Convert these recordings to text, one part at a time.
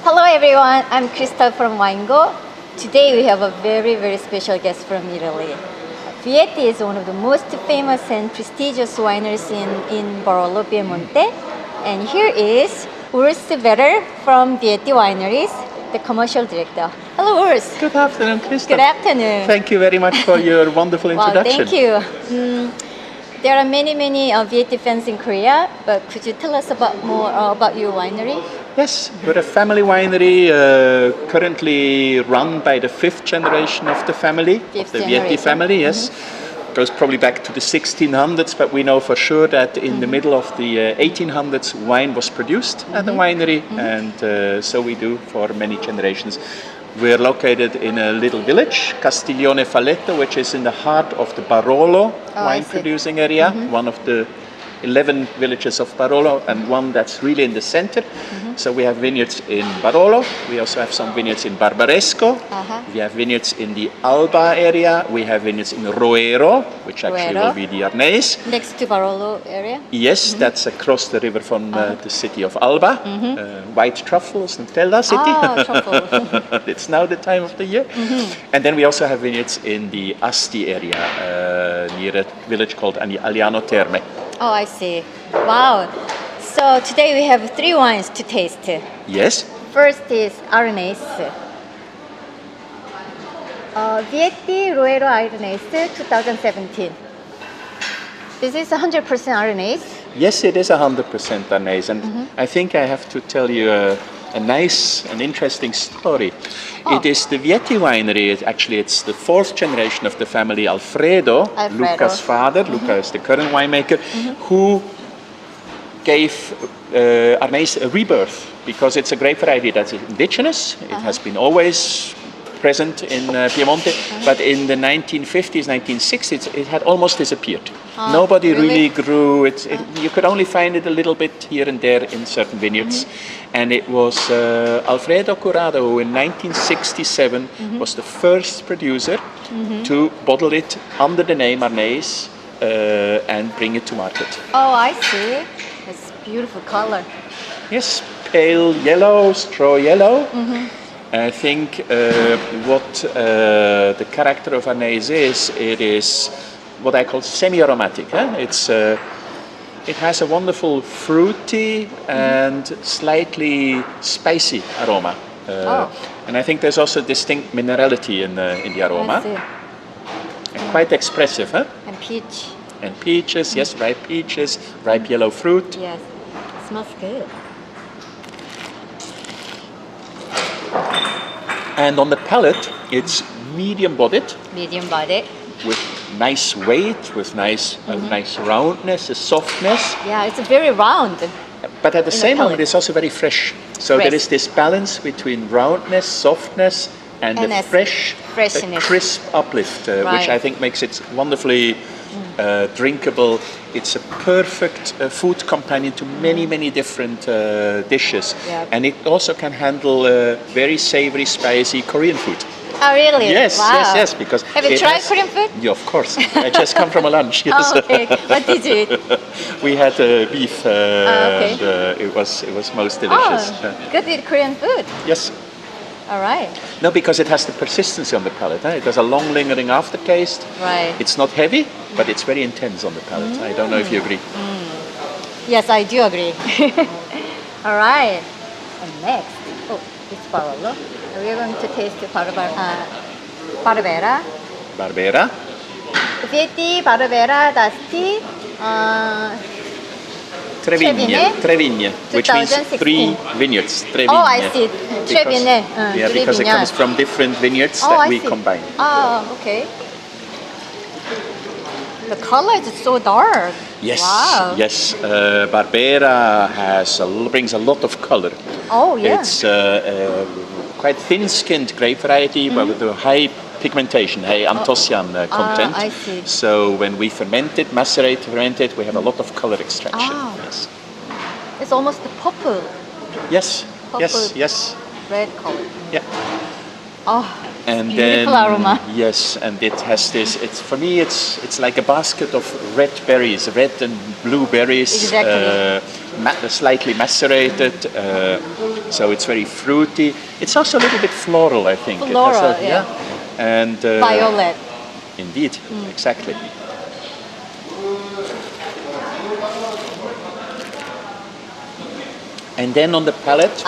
Hello everyone, I'm Crystal from Winego. Today we have a very, very special guest from Italy. Vietti is one of the most famous and prestigious wineries in Barolo, Piemonte. And here is Urs Vetterga from Vietti Wineries, the commercial director. Hello Urs. Good afternoon, Crystal. Good afternoon. Thank you very much for your wonderful introduction. Wow, thank you. There are many Vietti fans in Korea, but could you tell us more about your winery? Yes, we're a family winery currently run by the fifth generation of the family, Fifth the generation. Vietti family, yes. Goes probably back to the 1600s, but we know for sure that in the middle of the 1800s wine was produced at the winery, and so we do for many generations. We're located in a little village, Castiglione Falletto, which is in the heart of the Barolo wine producing area, one of the 11 villages of Barolo and one that's really in the center. So we have vineyards in Barolo, we also have some vineyards in Barbaresco, we have vineyards in the Alba area, we have vineyards in Roero, which actually will be the Arneis. Next to Barolo area? Yes, that's across the river from the city of Alba. White truffles, Nutella city. Ah, truffle. It's now the time of the year. And then we also have vineyards in the Asti area, near a village called Aliano Terme. Oh, I see. Wow. So today we have 3 wines to taste. Yes. First is Arneis. Vietti Roero Arneis 2017. This is 100% Arneis. Yes, it is 100% Arneis. And I think I have to tell you a nice and interesting story. It is the Vietti winery. It's the 4th generation of the family, Alfredo. Luca's father. Luca is the current winemaker, who gave Arneis a rebirth, because it's a grape variety that's indigenous. It has been always present in Piemonte, but in the 1950s, 1960s, it had almost disappeared. Nobody really grew it. You could only find it a little bit here and there in certain vineyards. And it was Alfredo Curado who in 1967 was the first producer to bottle it under the name Arneis and bring it to market. Oh, I see. It's beautiful color. Yes, pale yellow, straw yellow. I think what the character of Arneis is, it is what I call semi-aromatic. It has a wonderful fruity and slightly spicy aroma. And I think there's also distinct minerality in the aroma. I see. And quite expressive. Huh? And peach. And peaches, yes, ripe peaches, ripe yellow fruit. Yes. It smells good. And on the palate, it's medium bodied. Medium body. With nice weight, with nice roundness, a softness. Yeah, it's very round. But at the same palate. moment, it's also very fresh. So there is this balance between roundness, softness, and the freshness, crisp uplift, which I think makes it wonderfully drinkable. It's a perfect food companion to many different dishes. Yeah. And it also can handle very savory, spicy Korean food. Oh, really? Yes, wow. yes. Because have you tried Korean food? Yeah, of course. I just come from a lunch. Yes. Oh, okay. What did you eat? We had beef, and it was most delicious. Oh, good with Korean food. Yes. All right. No, because it has the persistency on the palate. It has a long lingering aftertaste. Right. It's not heavy, but it's very intense on the palate. I don't know if you agree. Yes, I do agree. All right. And next, it's Barolo. We're going to taste the Barbera. Barbera. Vietti Barbera d'Asti. Trevigne, which means 3 vineyards. Trevigne. Oh, I see. Trevigne. Yeah, because it comes from different vineyards that we combine. Oh, okay. The color is so dark. Yes, wow. yes. Barbera brings a lot of color. Oh, yeah. It's quite thin-skinned grape variety, but with a high pigmentation, high anthocyane content. I see. So when we ferment it, we have a lot of color extraction. Ah. Yes. It's almost purple. Yes. Purple. Yes. Red color. Yeah. Oh, and beautiful then, aroma. Yes, and it has this. For me, it's like a basket of red berries, red and blue berries, Exactly. Slightly macerated. So it's very fruity. It's also a little bit floral, I think. Floral, yeah. And Violet. indeed, exactly. And then on the palate,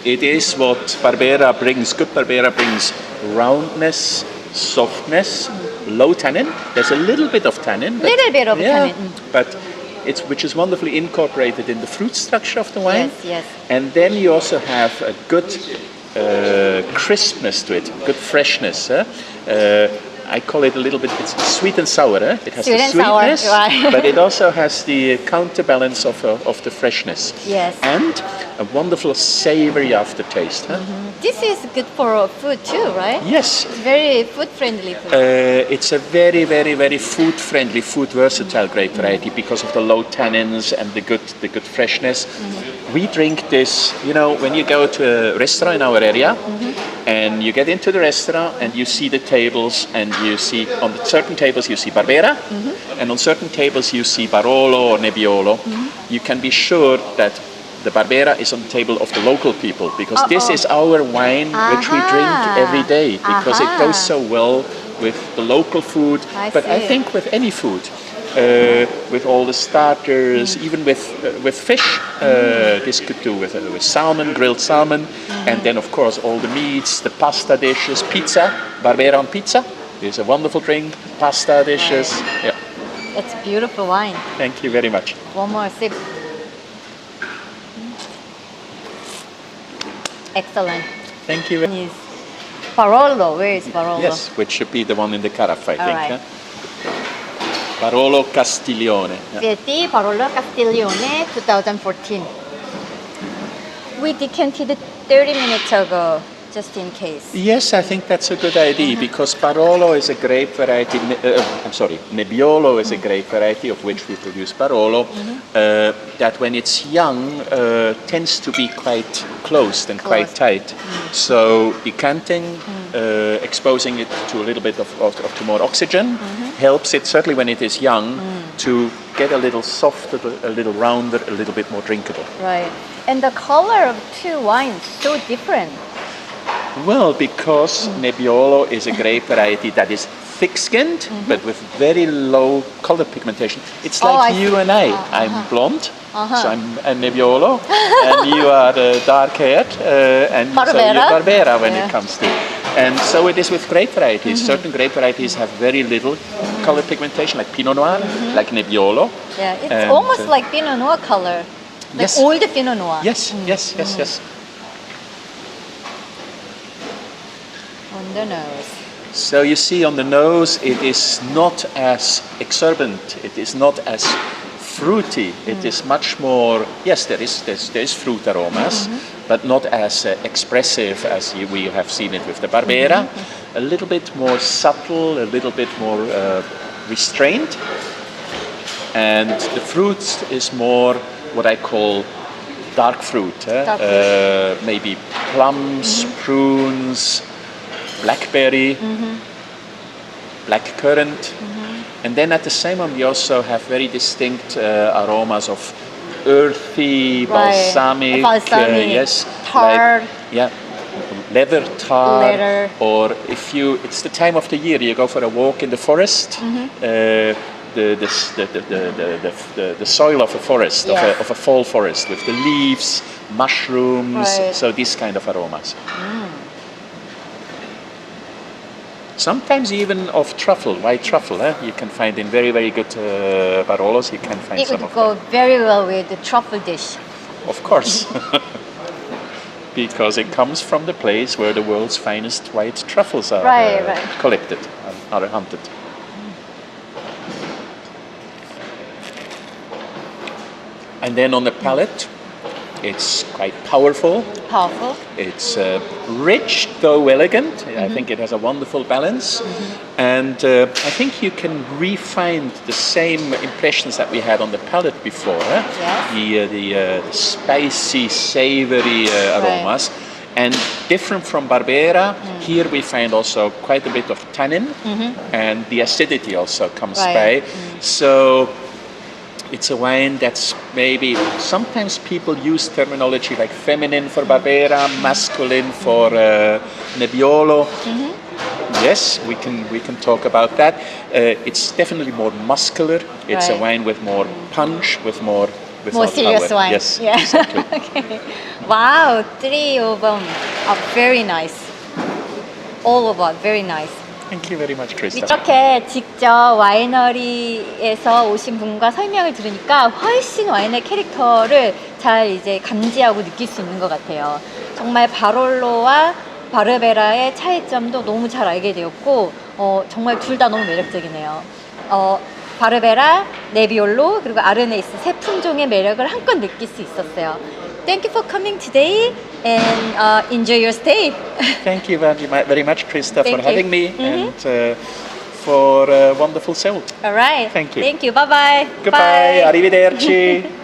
it is what Barbera brings. Good Barbera brings roundness, softness, low tannin. There's a little bit of tannin. Little bit of tannin. But which is wonderfully incorporated in the fruit structure of the wine. Yes. And then you also have a good crispness to it, good freshness. I call it a little bit, it's sweet and sour. It has Sweet the and sour, sweetness, right. but it also has the counterbalance of the freshness. Yes. And a wonderful savory aftertaste. This is good for food too, right? Yes. It's very food-friendly food. It's a very, very, very food-friendly, food-versatile grape variety because of the low tannins and the good freshness. We drink this, when you go to a restaurant in our area, and you get into the restaurant and you see the tables, and you see on certain tables you see Barbera, and on certain tables you see Barolo or Nebbiolo. You can be sure that the Barbera is on the table of the local people, because this is our wine which we drink every day, because it goes so well with the local food, I think with any food. With all the starters, even with fish, this could do with salmon, grilled salmon, and then of course all the meats, the pasta dishes, pizza, Barbera on pizza is a wonderful drink, pasta dishes. Yeah. It's beautiful wine. Thank you very much. One more sip. Excellent. Thank you. Is Barolo. Where is Barolo? Yes, which should be the one in the carafe, I think. right. Barolo Castiglione. Vietti Barolo Castiglione 2014. We decanted 30 minutes ago, just in case. Yes, I think that's a good idea, because Barolo is a grape variety, Nebbiolo is a grape variety of which we produce Barolo, that when it's young tends to be quite closed and quite tight. So decanting, exposing it to a little bit of more oxygen, helps it, certainly when it is young, to get a little softer, a little rounder, a little bit more drinkable. Right. And the color of two wines so different. Well, because Nebbiolo is a grape variety that is thick-skinned, but with very low color pigmentation. It's like you and I. I'm blonde, so I'm a Nebbiolo, and you are dark-haired, and so you're Barbera when it comes to. And so it is with grape varieties. Certain grape varieties have very little color pigmentation, like Pinot Noir, like Nebbiolo. Yeah, it's almost like Pinot Noir color. Like old Pinot Noir. Yes. On the nose. So you see on the nose, it is not as exuberant, it is not as fruity, it is much more, yes, there is fruit aromas, but not as expressive as we have seen it with the Barbera. A little bit more subtle, a little bit more restrained, and the fruit is more what I call dark fruit, maybe plums, prunes, blackberry, blackcurrant, and then at the same time we also have very distinct aromas of earthy, balsamic, yes, tar, like, leather tar, or if it's the time of the year you go for a walk in the forest. The soil of a forest, of a fall forest, with the leaves, mushrooms, so these kind of aromas. Sometimes even of truffle, white truffle, you can find in very, very good Barolos, you can find some of them. It would go very well with the truffle dish. Of course. Because it comes from the place where the world's finest white truffles are collected, are hunted. And then on the palate, it's quite powerful. It's rich, though elegant. I think it has a wonderful balance. And I think you can re-find the same impressions that we had on the palate before. The spicy, savory aromas. And different from Barbera, here we find also quite a bit of tannin, and the acidity also comes by. So It's a wine that's maybe sometimes people use terminology like feminine for Barbera, masculine for Nebbiolo. Yes, we can talk about that. It's definitely more muscular. It's a wine with more punch, with more serious power. wine. Yes, yeah. exactly. Okay. Wow, 3 of them are very nice. All of them very nice. Thank you very much, Krista. 이렇게 직접 와이너리에서 오신 분과 설명을 들으니까 훨씬 와인의 캐릭터를 잘 이제 감지하고 느낄 수 있는 것 같아요. 정말 바롤로와 바르베라의 차이점도 너무 잘 알게 되었고 정말 둘 다 너무 매력적이네요. 바르베라, 네비올로 그리고 아르네이스 세 품종의 매력을 한껏 느낄 수 있었어요. Thank you for coming today and enjoy your stay. Thank you very much, Krista, for having me and for a wonderful sale. All right. Thank you. Thank you. Bye bye. Goodbye. Bye. Arrivederci.